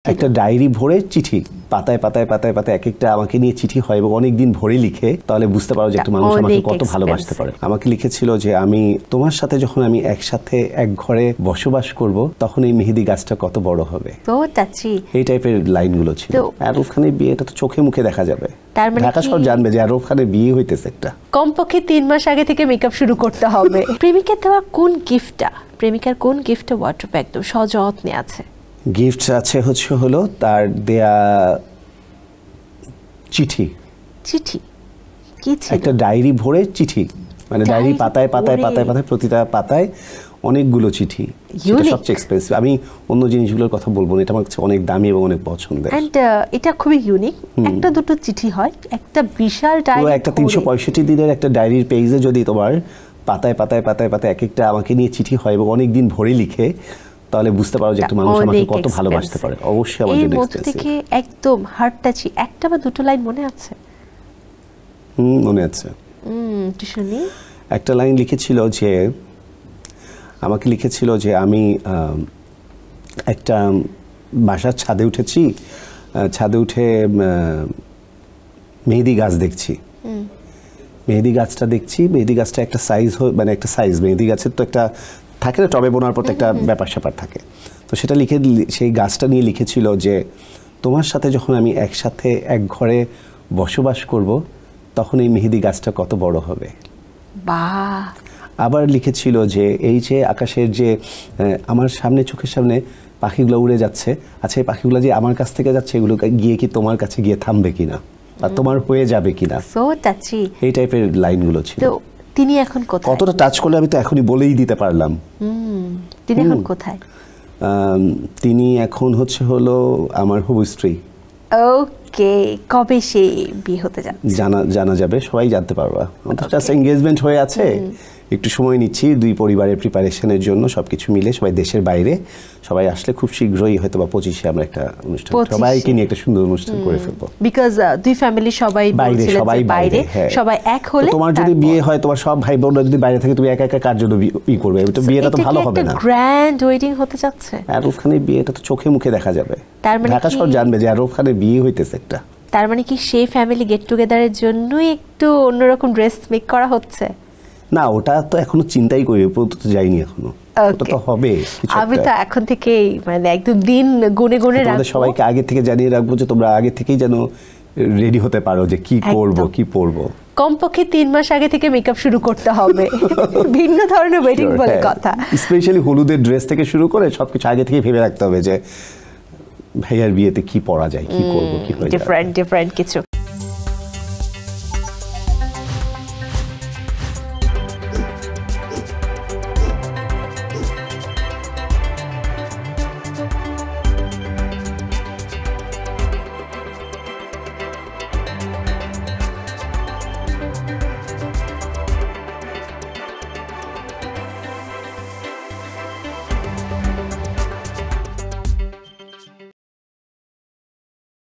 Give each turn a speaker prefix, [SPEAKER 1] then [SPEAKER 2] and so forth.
[SPEAKER 1] একটা ডায়েরি ভরে চিঠি পাতায় পাতায় পাতায় পাতায় এক একটা আমাকে নিয়ে চিঠি হয় এবং অনেকদিন ভরে লিখে, তাহলে বুঝতে পারো যে একটা মানুষ আমাকে কত ভালোবাসতে পারে। আমাকে লিখেছিল যে আমি তোমার সাথে যখন আমি একসাথে এক ঘরে বসবাস করব তখন এই মেহেদি গাছটা কত বড় হবে। এই টাইপের লাইনগুলো ছিল। আরব খানের বিয়েটা তো চোখে মুখে দেখা যাবে, ঢাকা শহর জানবে যে আরব খানের বিয়ে হইতেছে। একটা
[SPEAKER 2] কমপক্ষে 3 মাস আগে থেকে মেকআপ শুরু করতে হবে। প্রেমিকের দেওয়া কোন গিফটটা, প্রেমিকার কোন গিফটটা ওয়ার্ড্রোবে একদম সযত্নে আছে?
[SPEAKER 1] গিফট আছে হলো তার দেয়া চিঠি।
[SPEAKER 2] চিঠি কি ছিল?
[SPEAKER 1] একটা ডায়েরি ভরে চিঠি, মানে ডায়েরি পাতায় পাতায় পাতায় পাতায় প্রতিটা পাতায় অনেকগুলো চিঠি। সেটা সবচেয়ে এক্সপেন্সিভ। আমি অন্য জিনিসগুলোর কথা বলবো না, এটা আমার কাছে অনেক দামি এবং অনেক পছন্দের।
[SPEAKER 2] এন্ড এটা খুবই ইউনিক। একটা দুটো চিঠি হয়, একটা বিশাল ডায়েরি,
[SPEAKER 1] একটা 365 দিনের একটা ডায়েরির পেজে যদি তোমার পাতায় পাতায় পাতায় পাতায় এক একটা আমাকে নিয়ে চিঠি হয় এবং অনেক দিন ভরে লিখে, তাহলে বুঝতে পারো যে একটা মানুষ আমাকে কত ভালোবাসতে পারে। অবশ্যই আমার জন্য এক্সপেন্সিভ।
[SPEAKER 2] এর থেকে একদম হার্ট টাচি একটা বা দুটো লাইন মনে আছে?
[SPEAKER 1] মনে আছে।
[SPEAKER 2] একটু শুনি।
[SPEAKER 1] একটা লাইন লিখেছিল যে, আমাকে লিখেছিল যে আমি একটা বাসার ছাদে উঠেছি, ছাদে উঠে মেহেদি গাছ দেখছি। মেহেদি গাছটা দেখছি, মেহেদি গাছটা একটা সাইজ, মানে একটা সাইজ, মেহেদি গাছের তো একটা থাকে না, টবে বোনার পর একটা ব্যাপার স্যাপার থাকে। তো সেটা লিখে, সেই গাছটা নিয়ে লিখেছিল যে তোমার সাথে যখন আমি একসাথে এক ঘরে বসবাস করব তখন এই মেহেদি গাছটা কত বড় হবে।
[SPEAKER 2] বাহ।
[SPEAKER 1] আবার লিখেছিল যে এই যে আকাশের যে আমার সামনে, চোখের সামনে পাখিগুলো উড়ে যাচ্ছে, আচ্ছা এই পাখিগুলো যে আমার কাছ থেকে যাচ্ছে এগুলো গিয়ে কি তোমার কাছে গিয়ে থামবে কিনা বা তোমার হয়ে যাবে কিনা।
[SPEAKER 2] So touchy.
[SPEAKER 1] এই টাইপের লাইনগুলো ছিল।
[SPEAKER 2] তো তিনি এখন কোথায়?
[SPEAKER 1] কতটা টাচ করলে আমি তো এখনই বলেই দিতে পারলাম।
[SPEAKER 2] তিনি এখন কোথায়?
[SPEAKER 1] তিনি এখন হলো আমার হবু স্ত্রী।
[SPEAKER 2] ওকে, কবে সে বিয়ে হতে যাচ্ছে?
[SPEAKER 1] জানা যাবে, সবাই জানতে পারবা। জাস্ট এনগেজমেন্ট হয়ে আছে, একটু সময় নিচ্ছি দুই পরিবারের প্রিপারেশনের জন্য, সবকিছু মিলে সবাই দেশের বাইরে, সবাই আসলে খুব শীঘ্রই হয়তো বা 25-এ আমরা একটা অনুষ্ঠান, সবাইকে নিয়ে একটা সুন্দর অনুষ্ঠান করে ফেলবো।
[SPEAKER 2] বিকজ দুই ফ্যামিলি সবাই বাইরে, সবাই এক হলে।
[SPEAKER 1] তোমার যদি বিয়ে হয়, তোমার সব ভাই বোনরা যদি বাইরে থাকে, তুমি একা একা কার জন্য করবে? তো বিয়েটা তো ভালো হবে না।
[SPEAKER 2] গ্র্যান্ড ওয়েডিং হতে যাচ্ছে।
[SPEAKER 1] আরব খানের বিয়েটা তো চোখে মুখে দেখা যাবে, ঢাকা শহর জানবে যে আরব খানের বিয়ে হইতেছে। একটা
[SPEAKER 2] তার মানে কি সেই ফ্যামিলি গেট টুগেদারের জন্যই একটু অন্যরকম ড্রেস মেক করা হচ্ছে?
[SPEAKER 1] না, ওটা তো এখনো চিন্তাই করি, তো যাইনি এখনো। ওটা তো হবে।
[SPEAKER 2] আমি তো এখন থেকেই মানে একদম দিন গুনে গুনে রাখবো,
[SPEAKER 1] সবাইকে আগে থেকে জানিয়ে রাখবো যে তোমরা আগে থেকেই যেন রেডি হতে পারো যে কি করব কি পরবো।
[SPEAKER 2] কমপক্ষে 3 মাস আগে থেকে মেকআপ শুরু করতে হবে। ভিন্ন ধরনের ওয়েডিং বলে কথা।
[SPEAKER 1] স্পেশালি হলুদের ড্রেস থেকে শুরু করে সবকিছু আগে থেকে ভেবে রাখতে হবে যে ভাইয়ার বিয়েতে কি পরা যায়, কি করব, কি হয়ে যাবে।
[SPEAKER 2] ডিফারেন্ট কিছু।